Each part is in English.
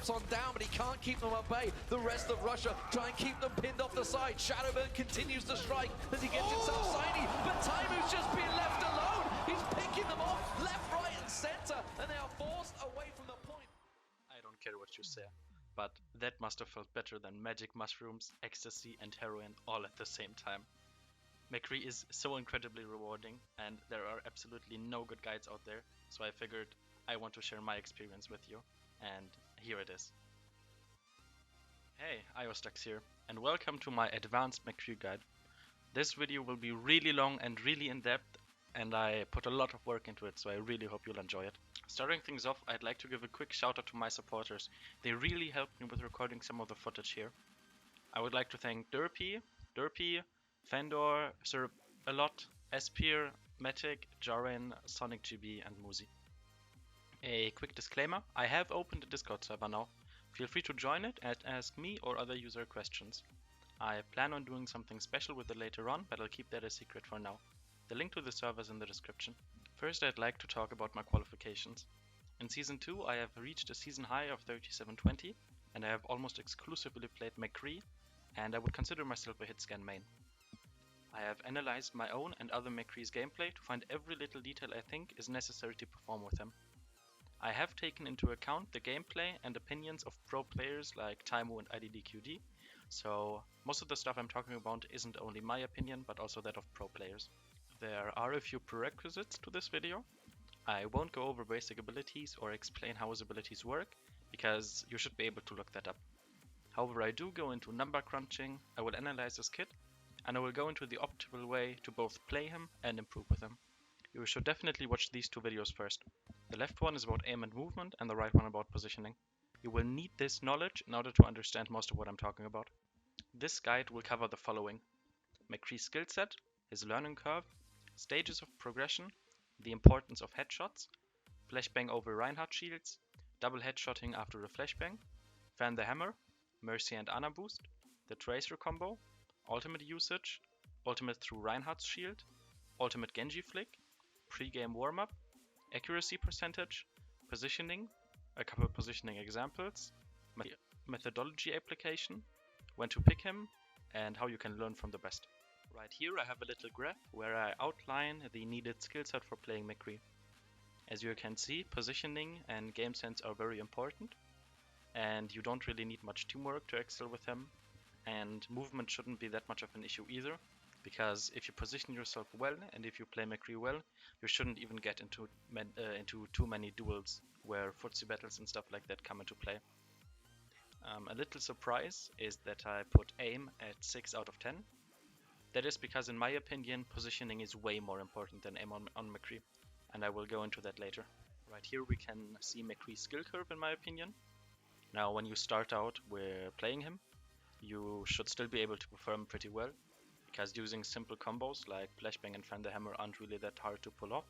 drops on down, but he can't keep them at bay. The rest of Russia try and keep them pinned off the side. Shadowburn continues to strike as he gets himself shiny, but Taimu's just been left alone. He's picking them off left, right, and center, and they are forced away from the point. I don't care what you say, but that must have felt better than magic mushrooms, ecstasy, and heroin all at the same time. McCree is so incredibly rewarding, and there are absolutely no good guides out there, so I figured I want to share my experience with you, and here it is. Hey, IOStux here, and welcome to my advanced McCree guide. This video will be really long and really in-depth, and I put a lot of work into it, so I really hope you'll enjoy it. Starting things off, I'd like to give a quick shout out to my supporters. They really helped me with recording some of the footage here. I would like to thank Derpy, Fendor, Sir Alot, Espir, Matic, Jaren, SonicGB, and Muzi. A quick disclaimer, I have opened a Discord server now. Feel free to join it and ask me or other user questions. I plan on doing something special with it later on, but I'll keep that a secret for now. The link to the server is in the description. First, I'd like to talk about my qualifications. In Season 2, I have reached a season high of 3720, and I have almost exclusively played McCree, and I would consider myself a hitscan main. I have analyzed my own and other McCree's gameplay to find every little detail I think is necessary to perform with him. I have taken into account the gameplay and opinions of pro players like Taimu and IDDQD, so most of the stuff I'm talking about isn't only my opinion but also that of pro players. There are a few prerequisites to this video. I won't go over basic abilities or explain how his abilities work, because you should be able to look that up. However, I do go into number crunching, I will analyze his kit, and I will go into the optimal way to both play him and improve with him. You should definitely watch these two videos first. The left one is about aim and movement, and the right one about positioning. You will need this knowledge in order to understand most of what I'm talking about. This guide will cover the following: McCree's skill set, his learning curve, stages of progression, the importance of headshots, flashbang over Reinhardt shields, double headshotting after a flashbang, Fan the Hammer, Mercy and Ana boost, the Tracer combo, ultimate usage, ultimate through Reinhardt's shield, ultimate Genji flick, pre-game warm-up, accuracy percentage, positioning, a couple of positioning examples, methodology application, when to pick him, and how you can learn from the best. Right here I have a little graph where I outline the needed skill set for playing McCree. As you can see, positioning and game sense are very important, and you don't really need much teamwork to excel with him, and movement shouldn't be that much of an issue either, because if you position yourself well and if you play McCree well, you shouldn't even get into too many duels where footsie battles and stuff like that come into play. A little surprise is that I put aim at 6 out of 10. That is because, in my opinion, positioning is way more important than aim on McCree, and I will go into that later. Right here we can see McCree's skill curve, in my opinion. Now, when you start out with playing him, you should still be able to perform pretty well, because using simple combos like Flashbang and Fan the Hammer aren't really that hard to pull off,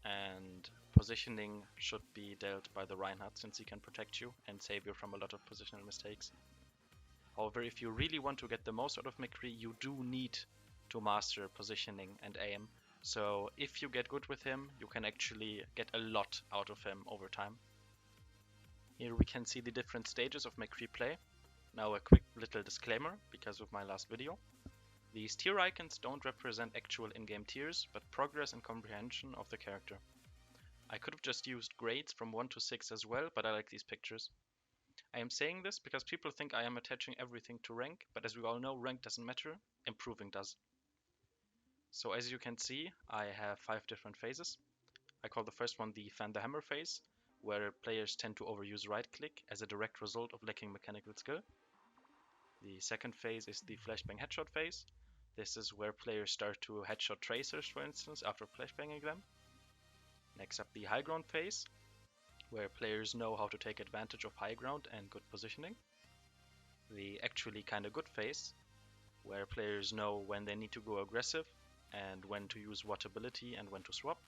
and positioning should be dealt by the Reinhardt since he can protect you and save you from a lot of positional mistakes. However, if you really want to get the most out of McCree, you do need to master positioning and aim, so if you get good with him, you can actually get a lot out of him over time. Here we can see the different stages of McCree play. Now a quick little disclaimer, because of my last video. These tier icons don't represent actual in-game tiers, but progress and comprehension of the character. I could have just used grades from 1 to 6 as well, but I like these pictures. I am saying this because people think I am attaching everything to rank, but as we all know, rank doesn't matter, improving does. So as you can see, I have 5 different phases. I call the first one the Fan the Hammer phase, where players tend to overuse right click as a direct result of lacking mechanical skill. The second phase is the Flashbang headshot phase. This is where players start to headshot tracers, for instance, after flashbanging them. Next up, the high ground phase, where players know how to take advantage of high ground and good positioning. The actually kinda good phase, where players know when they need to go aggressive and when to use what ability and when to swap.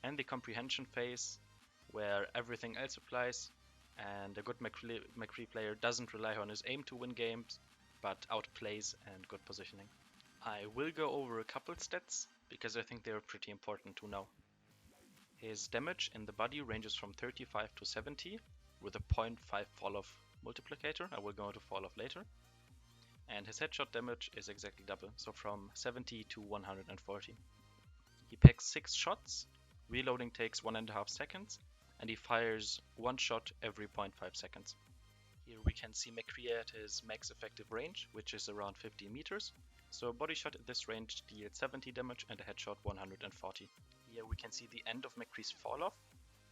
And the comprehension phase, where everything else applies and a good McCree player doesn't rely on his aim to win games, but outplays and good positioning. I will go over a couple stats, because I think they are pretty important to know. His damage in the body ranges from 35 to 70, with a 0.5 fall-off multiplicator. I will go into fall-off later. And his headshot damage is exactly double, so from 70 to 140. He packs 6 shots, reloading takes 1.5 seconds, and he fires 1 shot every 0.5 seconds. Here we can see McCree at his max effective range, which is around 15 meters. So a body shot at this range deals 70 damage and a headshot 140. Here we can see the end of McCree's fall off.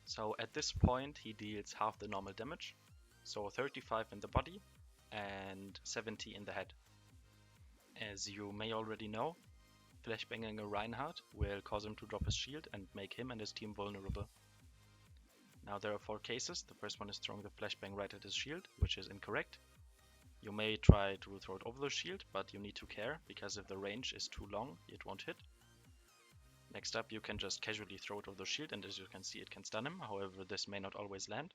So at this point he deals half the normal damage, so 35 in the body and 70 in the head. As you may already know, flashbanging a Reinhardt will cause him to drop his shield and make him and his team vulnerable. Now there are 4 cases. The first one is throwing the flashbang right at his shield, which is incorrect. You may try to throw it over the shield, but you need to care, because if the range is too long, it won't hit. Next up, you can just casually throw it over the shield, and as you can see, it can stun him. However, this may not always land.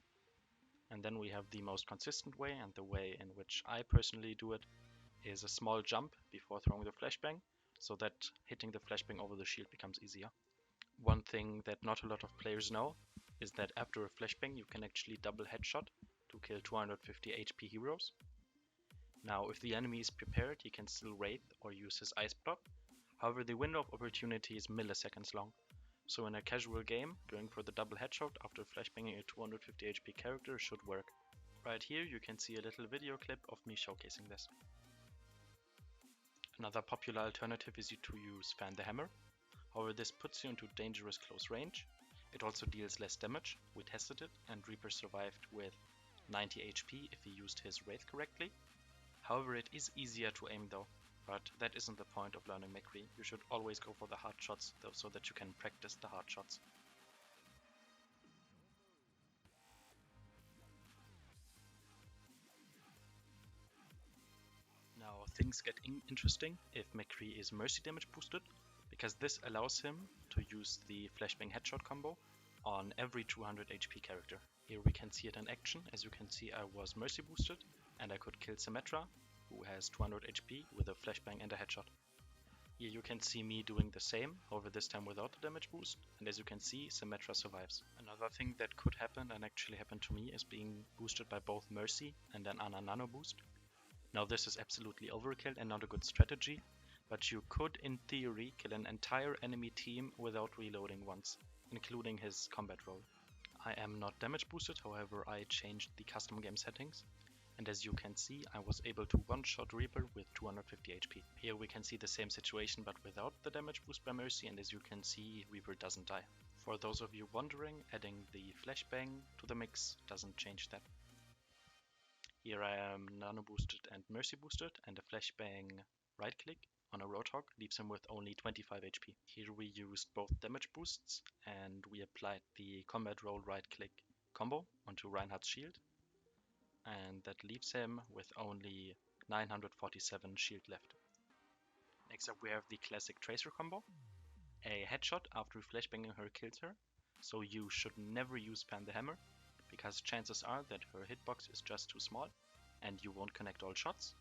And then we have the most consistent way, and the way in which I personally do it is a small jump before throwing the flashbang, so that hitting the flashbang over the shield becomes easier. One thing that not a lot of players know is that after a flashbang you can actually double headshot to kill 250 HP heroes. Now if the enemy is prepared, he can still wraith or use his ice block. However, the window of opportunity is milliseconds long. So in a casual game, going for the double headshot after flashbanging a 250 HP character should work. Right here you can see a little video clip of me showcasing this. Another popular alternative is to use Fan the Hammer. However, this puts you into dangerous close range. It also deals less damage. We tested it and Reaper survived with 90 HP if he used his Wraith correctly. However, it is easier to aim though, but that isn't the point of learning McCree. You should always go for the hard shots though, so that you can practice the hard shots. Now things get interesting if McCree is mercy damage boosted, because this allows him to use the flashbang headshot combo on every 200 HP character. Here we can see it in action. As you can see, I was mercy boosted and I could kill Symmetra, who has 200 HP with a flashbang and a headshot. Here you can see me doing the same, however this time without the damage boost, and as you can see, Symmetra survives. Another thing that could happen, and actually happened to me, is being boosted by both mercy and an Ana Nano boost. Now this is absolutely overkill and not a good strategy, but you could in theory kill an entire enemy team without reloading once, including his combat role. I am not damage boosted, however I changed the custom game settings, and as you can see I was able to one-shot Reaper with 250 HP. Here we can see the same situation but without the damage boost by mercy, and as you can see Reaper doesn't die. For those of you wondering, adding the flashbang to the mix doesn't change that. Here I am nano boosted and mercy boosted, and a flashbang right click on a Roadhog leaves him with only 25 HP. Here we used both damage boosts and we applied the combat roll right click combo onto Reinhardt's shield, and that leaves him with only 947 shield left. Next up we have the classic Tracer combo. A headshot after flashbanging her kills her, so you should never use Fan the Hammer, because chances are that her hitbox is just too small and you won't connect all shots.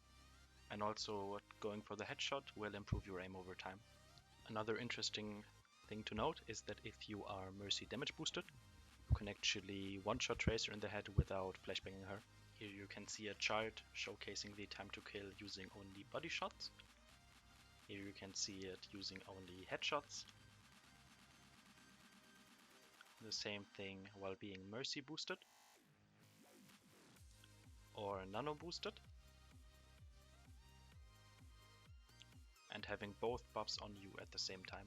And also going for the headshot will improve your aim over time. Another interesting thing to note is that if you are mercy damage boosted, you can actually one-shot Tracer in the head without flashbanging her. Here you can see a chart showcasing the time to kill using only body shots. Here you can see it using only headshots. The same thing while being mercy boosted or nano boosted, and having both buffs on you at the same time.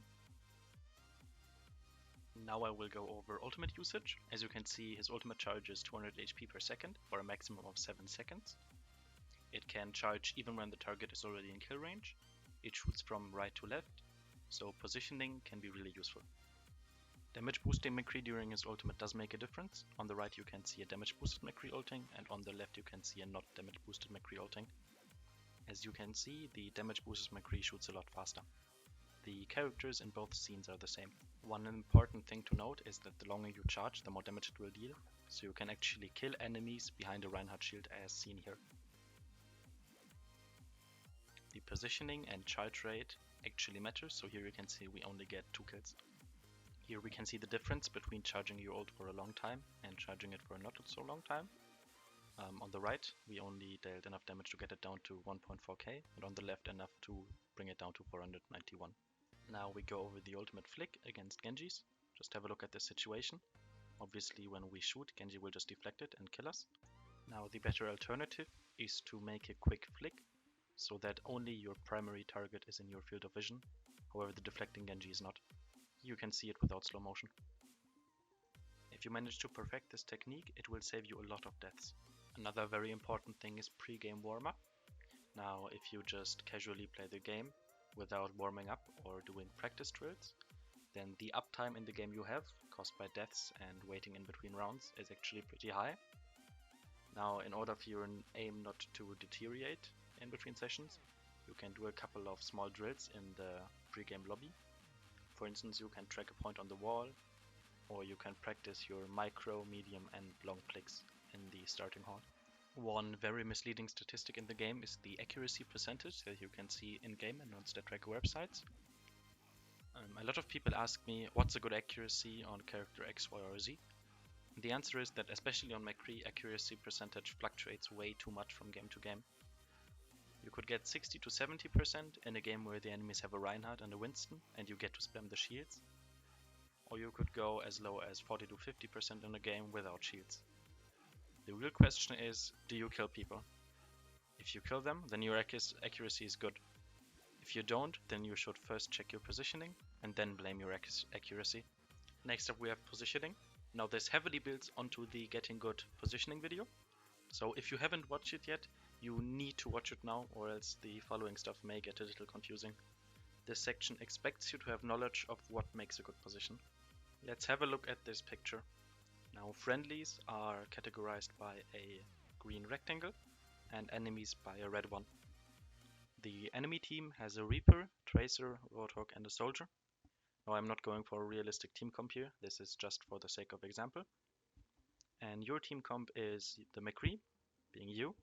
Now I will go over ultimate usage. As you can see, his ultimate charges 200 HP per second for a maximum of 7 seconds. It can charge even when the target is already in kill range. It shoots from right to left, so positioning can be really useful. Damage boosting McCree during his ultimate does make a difference. On the right you can see a damage boosted McCree ulting, and on the left you can see a not damage boosted McCree ulting. As you can see, the damage boosted McCree shoots a lot faster. The characters in both scenes are the same. One important thing to note is that the longer you charge, the more damage it will deal, so you can actually kill enemies behind a Reinhardt shield as seen here. The positioning and charge rate actually matters, so here you can see we only get 2 kills. Here we can see the difference between charging your ult for a long time and charging it for a not so long time. On the right, we only dealt enough damage to get it down to 1.4k, and on the left enough to bring it down to 491. Now we go over the ultimate flick against Genji's. Just have a look at this situation. Obviously when we shoot, Genji will just deflect it and kill us. Now the better alternative is to make a quick flick, so that only your primary target is in your field of vision. However, the deflecting Genji is not. You can see it without slow motion. If you manage to perfect this technique, it will save you a lot of deaths. Another very important thing is pre-game warm-up. Now, if you just casually play the game without warming up or doing practice drills, then the uptime in the game you have, caused by deaths and waiting in between rounds, is actually pretty high. Now, in order for your aim not to deteriorate in between sessions, you can do a couple of small drills in the pre-game lobby. For instance, you can track a point on the wall, or you can practice your micro, medium and long flicks in the starting hall. One very misleading statistic in the game is the accuracy percentage that you can see in-game and on StatTracker websites. A lot of people ask me what's a good accuracy on character X, Y or Z. The answer is that especially on McCree, accuracy percentage fluctuates way too much from game to game. You could get 60 to 70% in a game where the enemies have a Reinhardt and a Winston and you get to spam the shields. Or you could go as low as 40 to 50% in a game without shields. The real question is, do you kill people? If you kill them, then your accuracy is good. If you don't, then you should first check your positioning and then blame your accuracy. Next up we have positioning. Now this heavily builds onto the getting good positioning video. So if you haven't watched it yet, you need to watch it now, or else the following stuff may get a little confusing. This section expects you to have knowledge of what makes a good position. Let's have a look at this picture. Now friendlies are categorized by a green rectangle and enemies by a red one. The enemy team has a Reaper, Tracer, Roadhog and a Soldier. Now I'm not going for a realistic team comp here, this is just for the sake of example. And your team comp is the McCree, being you,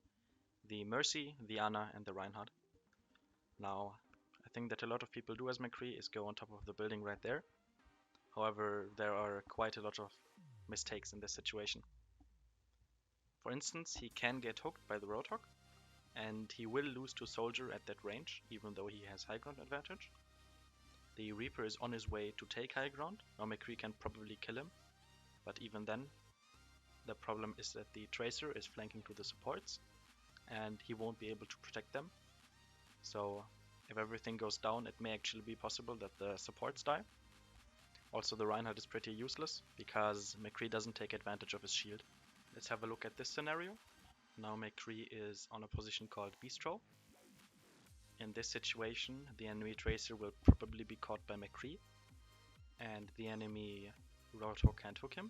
the Mercy, the Ana and the Reinhardt. Now I think that a lot of people do as McCree is go on top of the building right there. However, there are quite a lot of mistakes in this situation. For instance, he can get hooked by the Roadhog, and he will lose to Soldier at that range, even though he has high ground advantage. The Reaper is on his way to take high ground. Now McCree can probably kill him, but even then, the problem is that the Tracer is flanking to the supports, and he won't be able to protect them. So if everything goes down, it may actually be possible that the supports die. Also, the Reinhardt is pretty useless, because McCree doesn't take advantage of his shield. Let's have a look at this scenario. Now McCree is on a position called Bistro. In this situation, the enemy Tracer will probably be caught by McCree, and the enemy Roadhog can't hook him.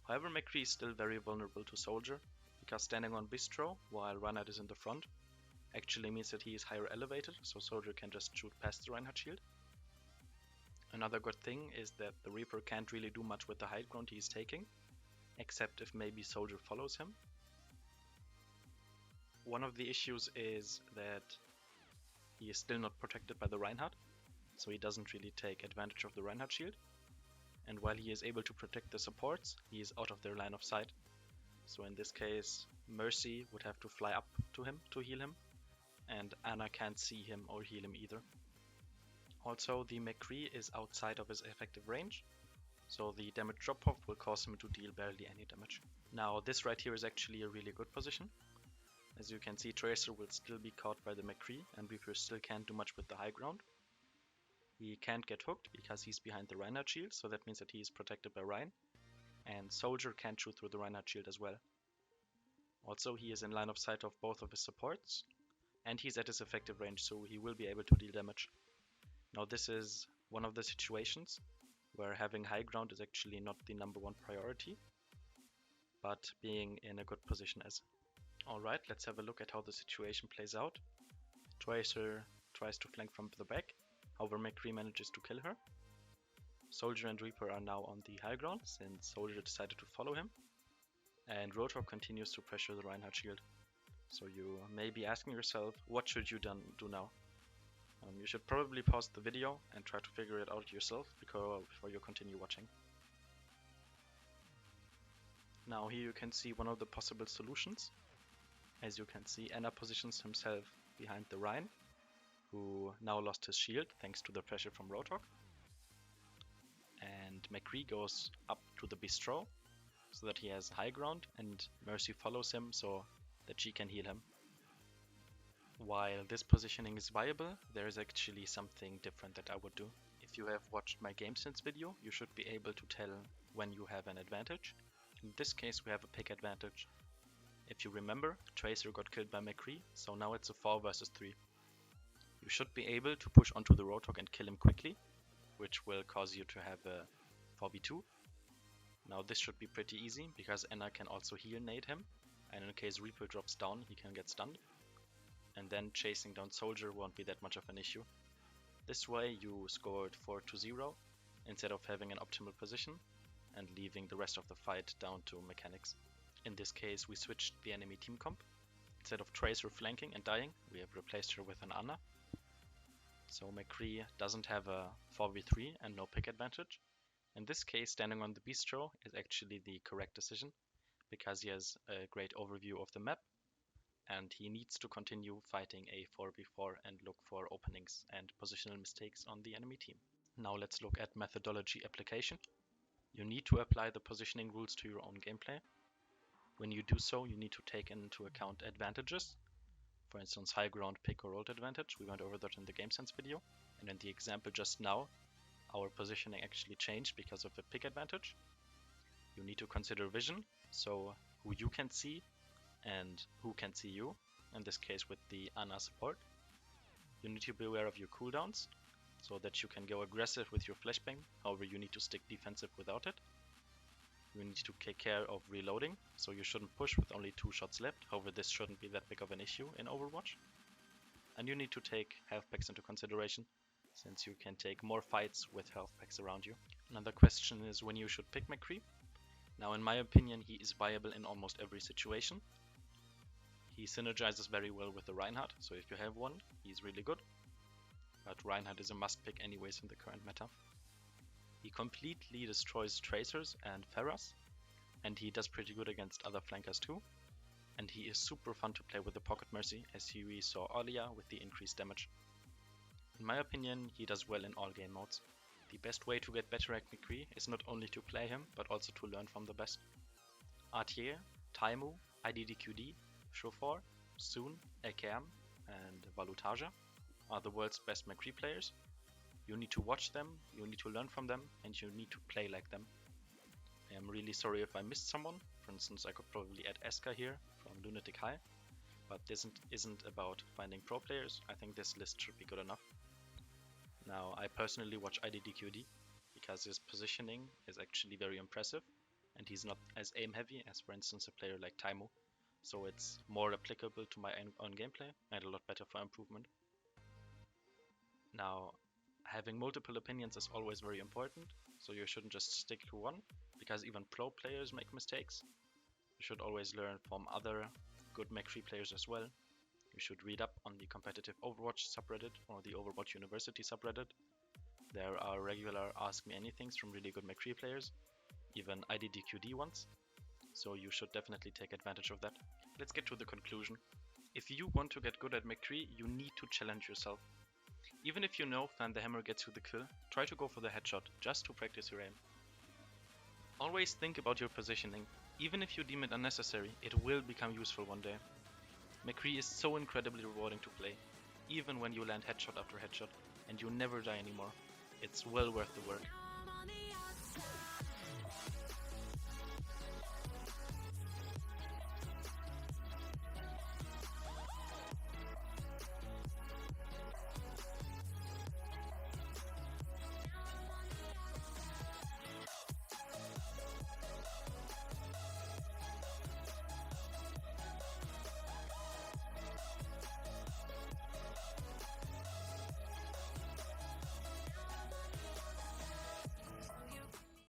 However, McCree is still very vulnerable to Soldier, because standing on Bistro while Reinhardt is in the front actually means that he is higher elevated, so Soldier can just shoot past the Reinhardt shield. Another good thing is that the Reaper can't really do much with the high ground he is taking, except if maybe Soldier follows him. One of the issues is that he is still not protected by the Reinhardt, so he doesn't really take advantage of the Reinhardt shield. And while he is able to protect the supports, he is out of their line of sight. So in this case, Mercy would have to fly up to him to heal him, and Ana can't see him or heal him either. Also, the McCree is outside of his effective range, so the damage drop-off will cause him to deal barely any damage. Now, this right here is actually a really good position. As you can see, Tracer will still be caught by the McCree, and Reaper still can't do much with the high ground. He can't get hooked because he's behind the Reinhardt shield, so that means that he is protected by Rein, and Soldier can't shoot through the Reinhardt shield as well. Also, he is in line of sight of both of his supports, and he's at his effective range, so he will be able to deal damage. Now this is one of the situations where having high ground is actually not the #1 priority, but being in a good position is. Alright, let's have a look at how the situation plays out. Tracer tries to flank from the back, however McCree manages to kill her. Soldier and Reaper are now on the high ground, since Soldier decided to follow him, and Roadhog continues to pressure the Reinhardt shield. So you may be asking yourself, what should you do now? You should probably pause the video and try to figure it out yourself before you continue watching. Now here you can see one of the possible solutions. As you can see, Enna positions himself behind the Rein, who now lost his shield thanks to the pressure from Roadhog. And McCree goes up to the Bistro so that he has high ground, and Mercy follows him so that she can heal him. While this positioning is viable, there is actually something different that I would do. If you have watched my GameSense video, you should be able to tell when you have an advantage. In this case we have a pick advantage. If you remember, Tracer got killed by McCree, so now it's a 4 versus 3. You should be able to push onto the Roadhog and kill him quickly, which will cause you to have a 4v2. Now this should be pretty easy, because Enna can also heal nade him, and in case Reaper drops down he can get stunned. And then chasing down Soldier won't be that much of an issue. This way you scored 4-0 instead of having an optimal position and leaving the rest of the fight down to mechanics. In this case we switched the enemy team comp. Instead of Tracer flanking and dying, we have replaced her with an Ana. So McCree doesn't have a 4v3 and no pick advantage. In this case, standing on the Bistro is actually the correct decision, because he has a great overview of the map, and he needs to continue fighting a 4v4 and look for openings and positional mistakes on the enemy team. Now let's look at methodology application. You need to apply the positioning rules to your own gameplay. When you do so, you need to take into account advantages. For instance, high ground, pick or ult advantage. We went over that in the GameSense video. And in the example just now, our positioning actually changed because of a pick advantage. You need to consider vision, so who you can see and who can see you, in this case with the Ana support. You need to be aware of your cooldowns, so that you can go aggressive with your flashbang, however you need to stick defensive without it. You need to take care of reloading, so you shouldn't push with only 2 shots left, however this shouldn't be that big of an issue in Overwatch. And you need to take health packs into consideration, since you can take more fights with health packs around you. Another question is when you should pick McCree. Now in my opinion he is viable in almost every situation. He synergizes very well with the Reinhardt, so if you have one, he's really good. But Reinhardt is a must pick anyways in the current meta. He completely destroys Tracers and Pharahs, and he does pretty good against other flankers too. And he is super fun to play with the Pocket Mercy, as we saw earlier with the increased damage. In my opinion, he does well in all game modes. The best way to get better at McCree is not only to play him, but also to learn from the best. Artier, Taimu, IDDQD, Shofor, Soon, AKM and Valutaja are the world's best McCree players. You need to watch them, you need to learn from them, and you need to play like them. I am really sorry if I missed someone. For instance, I could probably add Eska here from Lunatic High, but this isn't about finding pro players. I think this list should be good enough. Now, I personally watch IDDQD because his positioning is actually very impressive, and he's not as aim heavy as, for instance, a player like Taimu, so it's more applicable to my own gameplay and a lot better for improvement. Now, having multiple opinions is always very important, so you shouldn't just stick to one, because even pro players make mistakes. You should always learn from other good McCree players as well. You should read up on the competitive Overwatch subreddit or the Overwatch University subreddit. There are regular Ask Me Anythings from really good McCree players, even IDDQD ones, so you should definitely take advantage of that. Let's get to the conclusion. If you want to get good at McCree, you need to challenge yourself. Even if you know Fan the Hammer gets you the kill, try to go for the headshot, just to practice your aim. Always think about your positioning. Even if you deem it unnecessary, it will become useful one day. McCree is so incredibly rewarding to play, even when you land headshot after headshot, and you never die anymore. It's well worth the work.